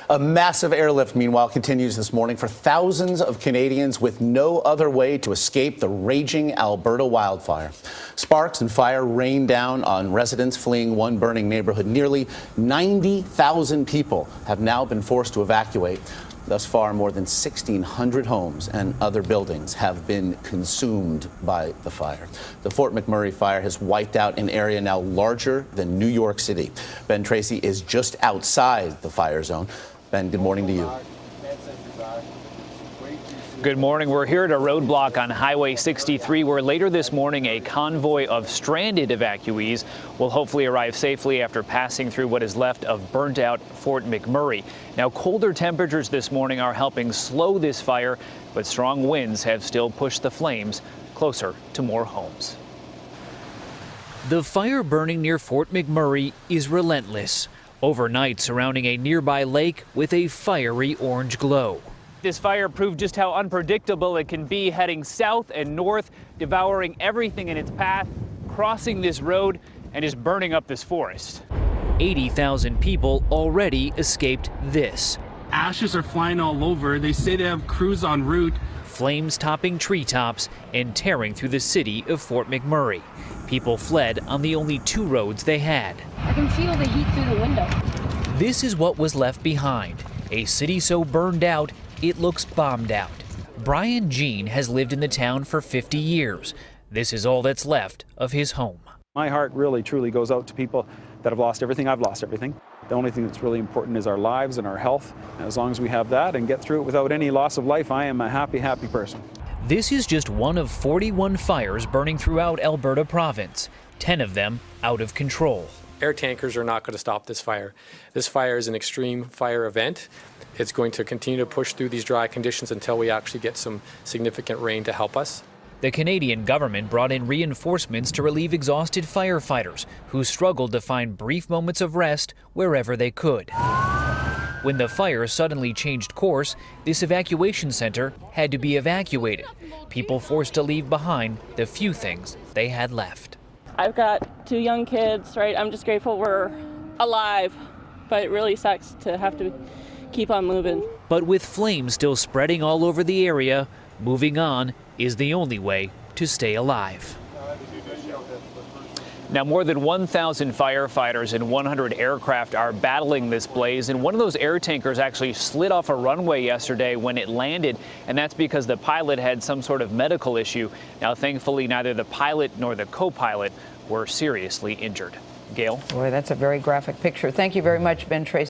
A massive airlift, meanwhile, continues this morning for thousands of Canadians with no other way to escape the raging Alberta wildfire. Sparks and fire rained down on residents fleeing one burning neighborhood. Nearly 90,000 people have now been forced to evacuate. Thus far, more than 1,600 homes and other buildings have been consumed by the fire. The Fort McMurray fire has wiped out an area now larger than New York City. Ben Tracy is just outside the fire zone. Ben, good morning to you. Good morning. We're here at a roadblock on Highway 63 where later this morning a convoy of stranded evacuees will hopefully arrive safely after passing through what is left of burnt out Fort McMurray. Now, colder temperatures this morning are helping slow this fire, but strong winds have still pushed the flames closer to more homes. The fire burning near Fort McMurray is relentless. Overnight surrounding a nearby lake with a fiery orange glow. This fire proved just how unpredictable it can be, heading south and north, devouring everything in its path, crossing this road, and just burning up this forest. 80,000 people already escaped this. Ashes are flying all over. They say they have crews en route. Flames topping treetops and tearing through the city of Fort McMurray. People fled on the only two roads they had. I can feel the heat through the window. This is what was left behind. A city so burned out, it looks bombed out. Brian Jean has lived in the town for 50 years. This is all that's left of his home. My heart really, truly goes out to people that have lost everything. I've lost everything. The only thing that's really important is our lives and our health. As long as we have that and get through it without any loss of life, I am a happy, happy person. This is just one of 41 fires burning throughout Alberta province, 10 of them out of control. Air tankers are not going to stop this fire. This fire is an extreme fire event. It's going to continue to push through these dry conditions until we actually get some significant rain to help us. The Canadian government brought in reinforcements to relieve exhausted firefighters who struggled to find brief moments of rest wherever they could. When the fire suddenly changed course, this evacuation center had to be evacuated. People forced to leave behind the few things they had left. I've got two young kids, right? I'm just grateful we're alive, but it really sucks to have to keep on moving. But with flames still spreading all over the area, moving on is the only way to stay alive. Now, more than 1,000 firefighters and 100 aircraft are battling this blaze, and one of those air tankers actually slid off a runway yesterday when it landed, and that's because the pilot had some sort of medical issue. Now, thankfully, neither the pilot nor the co-pilot were seriously injured. Gail? Boy, that's a very graphic picture. Thank you very much, Ben Tracy.